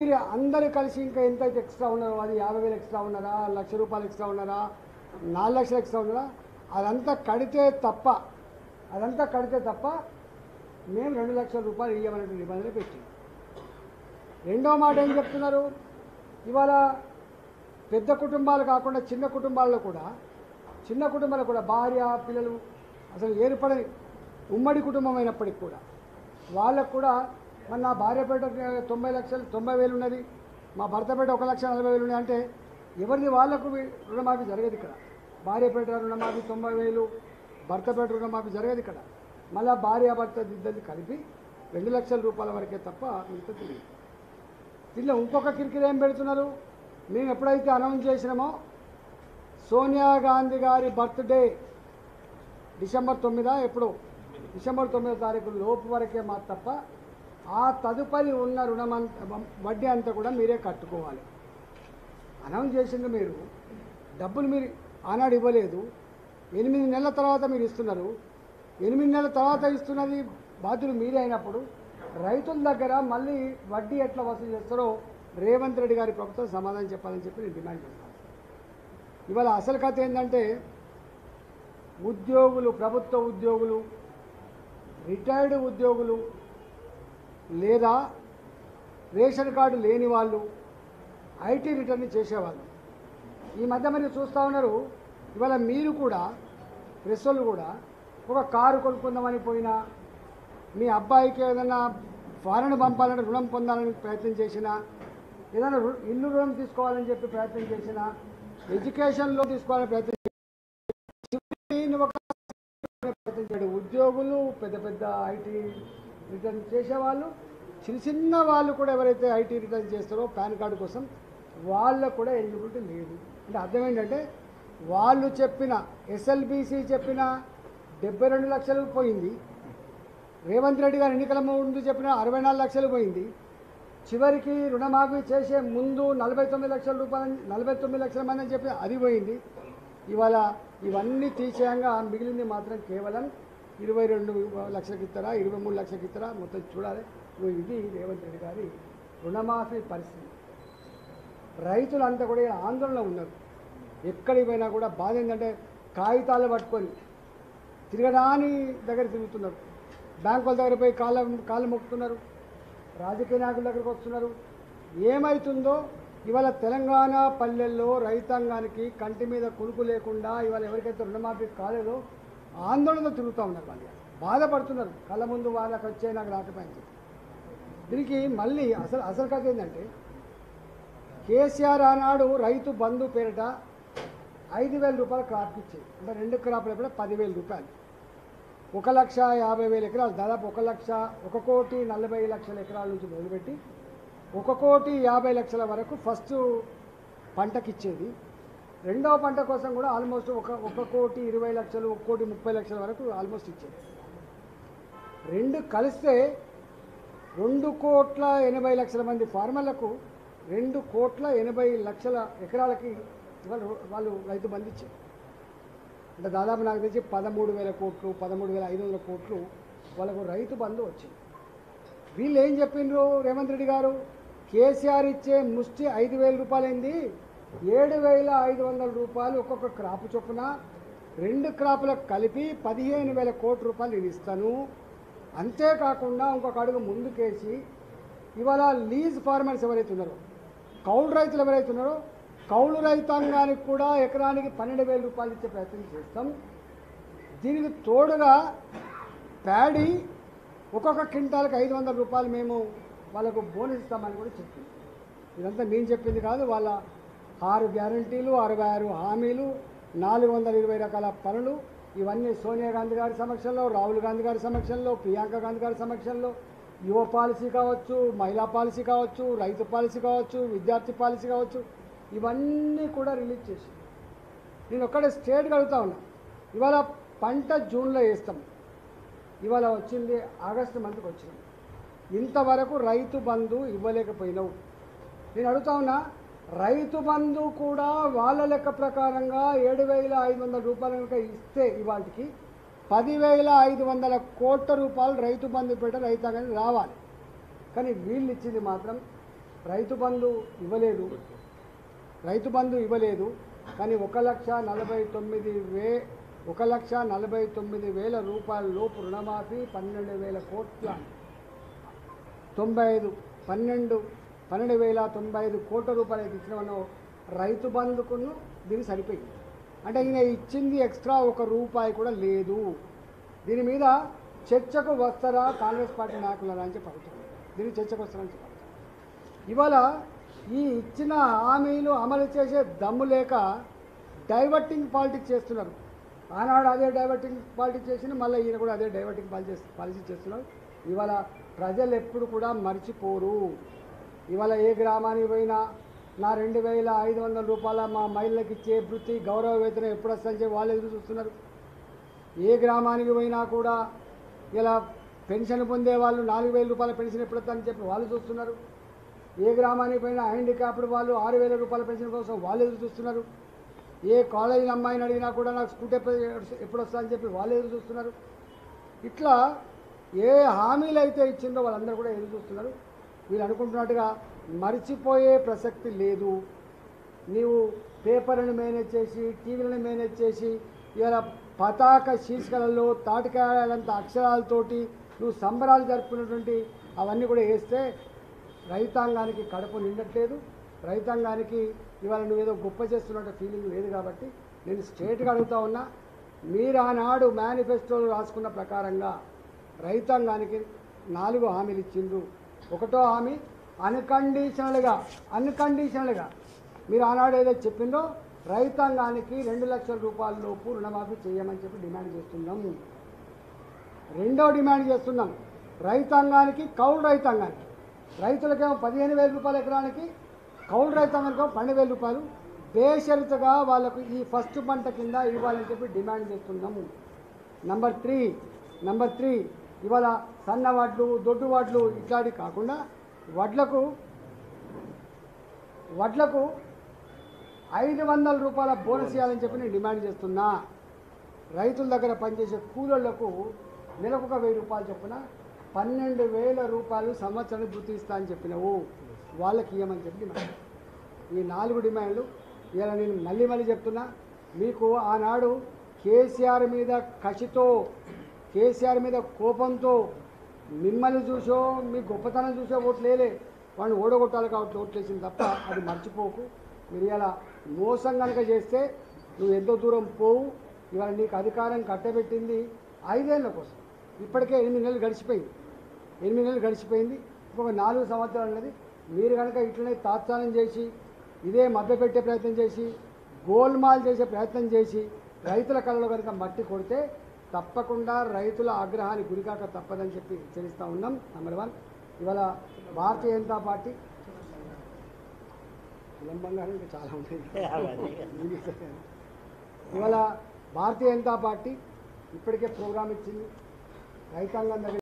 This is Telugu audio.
అందరూ కలిసి ఇంకా ఎంతైతే ఎక్స్ట్రా ఉన్నారో అది 50,000 ఎక్స్ట్రా ఉన్నారా, ₹1,00,000 ఎక్స్ట్రా ఉన్నారా, 4 లక్షలు ఎక్స్ట్రా ఉన్నారా, అదంతా కడితే తప్ప మేము ₹2 లక్షల ఇవ్వమనే నిబంధన పెట్టి. రెండో మాట ఏం చెప్తున్నారు, ఇవాళ పెద్ద కుటుంబాలు కాకుండా చిన్న కుటుంబాల్లో కూడా భార్య పిల్లలు అసలు ఏర్పడని ఉమ్మడి కుటుంబం అయినప్పటికీ కూడా వాళ్ళకు కూడా మన నా భార్యపేట 90,000 ఉన్నది, మా భర్తపేట 1,40,000 ఉన్నాయి అంటే ఎవరిది వాళ్ళకు రుణమాఫీ జరగదు ఇక్కడ. భార్యపేట రుణమాఫీ 90,000, భర్తపేట రుణమాఫీ జరగదు ఇక్కడ. మళ్ళీ భార్యాభర్త ఇద్దరిది కలిపి ₹2 లక్షల వరకే తప్ప ఇంత తెలియదు. దీనిలో ఇంకొక కిరికిరి ఏం పెడుతున్నారు, మేము ఎప్పుడైతే అనౌన్స్ చేసినామో సోనియా గాంధీ గారి బర్త్డే డిసెంబర్ 9వ తారీఖు లోపు వరకే మా తప్ప ఆ తదుపరి ఉన్న వడ్డీ అంతా కూడా మీరే కట్టుకోవాలి. అనౌన్స్ చేసింది మీరు, డబ్బులు మీరు ఆనాడు ఇవ్వలేదు, 8 నెలల తర్వాత మీరు ఇస్తున్నారు. 8 నెలల తర్వాత ఇస్తున్నది బాధ్యులు మీరే అయినప్పుడు రైతుల దగ్గర మళ్ళీ వడ్డీ ఎట్లా వసూలు చేస్తారో రేవంత్ రెడ్డి గారి ప్రభుత్వం సమాధానం చెప్పాలని చెప్పి నేను డిమాండ్ చేస్తాను. ఇవాళ అసలు కథ ఏంటంటే ఉద్యోగులు, ప్రభుత్వ ఉద్యోగులు, రిటైర్డ్ ఉద్యోగులు లేదా రేషన్ కార్డు లేని వాళ్ళు ఐటీ రిటర్న్ చేసేవాళ్ళు ఈ మధ్య మీరు చూస్తూ ఉన్నారు. ఇవాళ మీరు కూడా ప్రెస్ వాళ్ళు కూడా ఒక కారు కొనుక్కుందామని పోయినా, మీ అబ్బాయికి ఏదైనా ఫారెన్ పంపాలని రుణం పొందాలని ప్రయత్నం చేసినా, ఏదైనా ఇల్లు రుణం తీసుకోవాలని చెప్పి ప్రయత్నం చేసినా, ఎడ్యుకేషన్లో తీసుకోవాలని ప్రయత్నం ఉద్యోగులు, పెద్ద ఐటీ రిటర్న్ చేసేవాళ్ళు, చిన్న వాళ్ళు కూడా ఎవరైతే ఐటీ రిటర్న్ చేస్తారో పాన్ కార్డు కోసం వాళ్ళకు కూడా ఎలిజిబిలిటీ లేదు. అంటే అర్థం ఏంటంటే వాళ్ళు చెప్పిన ఎస్ఎల్బీసీ చెప్పిన 72 లక్షలు పోయింది, రేవంత్ రెడ్డి గారు ఎన్నికల ముందు చెప్పిన 64 లక్షలు పోయింది, చివరికి రుణమాఫీ చేసే ముందు 49 లక్షల మంది అని చెప్పి అది పోయింది. ఇవాళ ఇవన్నీ తీసేయంగా మిగిలింది మాత్రం కేవలం 22 లక్షలకి ఇస్తారా, 23 లక్షలకి ఇస్తారా, మొత్తం చూడాలి. ఇది రేవంత్ రెడ్డి గారి రుణమాఫీ పరిస్థితి. రైతులంతా కూడా ఆందోళన ఉన్నారు. ఎక్కడికి పోయినా కూడా బాధ ఏంటంటే కాగితాలు పట్టుకొని తిరగడాని దగ్గర తిరుగుతున్నారు, బ్యాంకుల దగ్గర పోయి కాళ్ళు మొక్కుతున్నారు, రాజకీయ నాయకుల దగ్గరకు వస్తున్నారు. ఏమవుతుందో ఇవాళ తెలంగాణ పల్లెల్లో రైతాంగానికి కంటి మీద కునుకు లేకుండా ఇవాళ ఎవరికైతే రుణమాఫీ కాలేదో ఆందోళనతో తిరుగుతూ ఉన్నారు. వాళ్ళు బాధపడుతున్నారు, కళ్ళ ముందు వాళ్ళకి వచ్చే నాకు రాకపోయింది. దీనికి మళ్ళీ అసలు కథ ఏంటంటే కేసీఆర్ ఆనాడు రైతు బంధు పేరిట ₹5,000 క్రాప్ ఇచ్చేది. అంటే 2 క్రాపులు కూడా ₹10,000, 1,50,000 ఎకరాలు, దాదాపు 1,40,40,00,000 ఎకరాల నుంచి మొదలుపెట్టి 1,50,00,000 వరకు ఫస్ట్ పంటకి ఇచ్చేది. రెండవ పంట కోసం కూడా ఆల్మోస్ట్ 1,20,00,000, 1,30,00,000 వరకు ఆల్మోస్ట్ ఇచ్చేది. రెండు కలిస్తే 2,80,00,000 మంది ఫార్మర్లకు 2,80,00,000 ఎకరాలకి వాళ్ళు రైతు బంధు ఇచ్చారు. అంటే దాదాపు నాకు తెలిసి 13,000 కోట్లు, 13,500 కోట్లు వాళ్ళకు రైతు బంధు వచ్చింది. వీళ్ళు ఏం చెప్పిండ్రు, రేవంత్ రెడ్డి గారు కేసీఆర్ ఇచ్చే ముష్టి ₹5,000 అయింది, ₹7,500 ఒక్కొక్క క్రాపు చొప్పున 2 క్రాపులకు కలిపి ₹15,000 కోట్ల నేను ఇస్తాను. అంతేకాకుండా ఇంకొక అడుగు ముందుకేసి ఇవాళ లీజ్ ఫార్మర్స్ ఎవరైతే ఉన్నారో, కౌలు రైతులు ఎవరైతే ఉన్నారో కౌలు రైతాంగానికి కూడా ఎకరానికి ₹12,000 ఇచ్చే ప్రయత్నం చేస్తాం. దీనికి తోడుగా ప్యాడీ ఒక్కొక్క క్వింటాలకు ₹500 మేము వాళ్ళకు బోనస్ ఇస్తామని కూడా చెప్పింది. ఇదంతా నేను చెప్పింది కాదు, వాళ్ళ 6 గ్యారంటీలు, 66 హామీలు, 420 రకాల పనులు, ఇవన్నీ సోనియా గాంధీ గారి సమక్షంలో, రాహుల్ గాంధీ గారి సమక్షంలో, ప్రియాంక గాంధీ గారి సమక్షంలో యువ పాలసీ కావచ్చు, మహిళా పాలసీ కావచ్చు, రైతు పాలసీ కావచ్చు, విద్యార్థి పాలసీ కావచ్చు, ఇవన్నీ కూడా రిలీజ్ చేసి నేను ఒక్కడే స్టేట్గా అడుగుతా ఉన్నా. ఇవాళ పంట జూన్లో వేస్తాం, ఇవాళ వచ్చింది ఆగస్టు మంత్కి వచ్చింది, ఇంతవరకు రైతు బంధు ఇవ్వలేకపోయినావు. నేను అడుగుతా ఉన్నా, రైతు బంధు కూడా వాళ్ళ లెక్క ప్రకారంగా ₹7,500 కనుక ఇస్తే ఇవాటికి ₹10,500 కోట్ల రైతు బంధు పేట రైతాంగానికి రావాలి. కానీ వీళ్ళు ఇచ్చింది మాత్రం రైతు బంధు ఇవ్వలేదు, కానీ 1,49,000 రూపాయల లోపు రుణమాఫీ 12,000 కోట్ల 12,095 కోట్ల రూపాయలు ఇచ్చిన మనం రైతు బంధుకును దీన్ని సరిపోయింది. అంటే ఈయన ఇచ్చింది ఎక్స్ట్రా 1 రూపాయి కూడా లేదు. దీని మీద చర్చకు వస్తారా కాంగ్రెస్ పార్టీ నాయకులు అని చెప్పి అడుగుతున్నారు. దీన్ని చర్చకు వస్తారని చెప్పారు. ఇవాళ ఈ ఇచ్చిన హామీలు అమలు చేసే దమ్ము లేక డైవర్టింగ్ పాలిటిక్స్ చేస్తున్నారు. ఆనాడు అదే డైవర్టింగ్ పాలిటిక్స్ చేసింది, మళ్ళీ ఈయన కూడా అదే డైవర్టింగ్ పాలసీ చేస్తున్నారు. ఇవాళ ప్రజలు ఎప్పుడు కూడా మర్చిపోరు. ఇవాళ ఏ గ్రామానికి పోయినా నా 2,500 రూపాయల మా మహిళలకు ఇచ్చే వృత్తి గౌరవ వేతనం ఎప్పుడు వస్తుందని చెప్పి వాళ్ళు ఎదురు చూస్తున్నారు. ఏ గ్రామానికి పోయినా కూడా ఇలా పెన్షన్ పొందే వాళ్ళు 4,000 రూపాయల పెన్షన్ ఎప్పుడు వస్తుందని చెప్పి వాళ్ళు చూస్తున్నారు. ఏ గ్రామానికి పోయినా హ్యాండిక్యాప్డ్ వాళ్ళు 6,000 రూపాయల పెన్షన్ కోసం వాళ్ళు ఎదురు చూస్తున్నారు. ఏ కాలేజీ అమ్మాయిని అడిగినా కూడా నాకు స్కూటీ ఎప్పుడు వస్తుందని చెప్పి వాళ్ళు ఎదురు చూస్తున్నారు. ఇట్లా ఏ హామీలు అయితే ఇచ్చిందో వాళ్ళందరూ కూడా ఎదురు చూస్తున్నారు. వీళ్ళు అనుకుంటున్నట్టుగా మర్చిపోయే ప్రసక్తి లేదు. నీవు పేపర్లను మేనేజ్ చేసి, టీవీలను మేనేజ్ చేసి, ఇలా పతాక శీర్షికలలో తాటికాయాలంత అక్షరాలతోటి నువ్వు సంబరాలు జరుపుకున్నటువంటి అవన్నీ కూడా వేస్తే రైతాంగానికి కడుపు నిండట్లేదు. రైతాంగానికి ఇవాళ నువ్వేదో గొప్ప చేస్తున్నట్టు ఫీలింగ్ లేదు. కాబట్టి నేను స్ట్రేట్గా అడుగుతా ఉన్నా, మీరు ఆనాడు మేనిఫెస్టోలో రాసుకున్న ప్రకారంగా రైతాంగానికి 4 హామీలు ఇచ్చిండ్రు. 1వ హామీ అన్కండిషనల్గా మీరు ఆనాడు ఏదైతే చెప్పిందో రైతాంగానికి 2 లక్షల రూపాయల లోపు రుణమాఫీ చేయమని చెప్పి డిమాండ్ చేస్తున్నాం. 2వ డిమాండ్ చేస్తున్నాం రైతాంగానికి, కౌలు రైతాంగానికి. రైతులకేమో 15,000 రూపాయల ఎకరానికి, కౌలు రైతాంగానికి 12,000 రూపాయలు బేషరతుగా వాళ్ళకు ఈ ఫస్ట్ పంట కింద ఇవ్వాలని చెప్పి డిమాండ్ చేస్తున్నాము. నంబర్ 3 ఇవాళ సన్న వడ్లు, దొడ్డు వడ్లు ఇట్లాంటివి కాకుండా వడ్లకు 500 రూపాయల బోనస్ ఇవ్వాలని చెప్పి నేను డిమాండ్ చేస్తున్నా. రైతుల దగ్గర పనిచేసే కూలీలకు నెలకు 1,000 రూపాయలు చొప్పున 12,000 రూపాయలు సంవత్సరానికి గుర్తిస్తా అని చెప్పినావు, వాళ్ళకి ఇవ్వమని చెప్పి డిమాండ్. ఈ 4 డిమాండ్లు ఇలా నేను మళ్ళీ చెప్తున్నా. మీకు ఆనాడు కేసీఆర్ మీద కసితో, కేసీఆర్ మీద కోపంతో మిమ్మల్ని చూసో మీ గొప్పతనం చూసో ఓట్లేలే, వాడిని ఓడగొట్టాలి కాబట్టి ఓట్లేసింది తప్ప అది మర్చిపోకు. మీరు ఇలా మోసం కనుక చేస్తే నువ్వు ఎంతో దూరం పోవు. ఇవాళ నీకు అధికారం కట్టబెట్టింది 5 ఏళ్ల కోసం. ఇప్పటికే 8 నెలలు గడిచిపోయింది. ఇంకొక 4 సంవత్సరాలు అన్నది. మీరు కనుక ఇట్లనే తాత్సారం చేసి, ఇదే మభ్యపెట్టే ప్రయత్నం చేసి, గోల్మాల్ చేసే ప్రయత్నం చేసి రైతుల కళ్ళలో కనుక మట్టి కొడితే తప్పకుండా రైతుల ఆగ్రహానికి గురికాక తప్పదని చెప్పి హెచ్చరిస్తూ ఉన్నాం. నంబర్ 1 ఇవాళ భారతీయ జనతా పార్టీ విలంబంగా ఇంకా చాలా ఉంటాయి. ఇవాళ భారతీయ జనతా పార్టీ ఇప్పటికే ప్రోగ్రాం ఇచ్చింది రైతాంగం దగ్గర.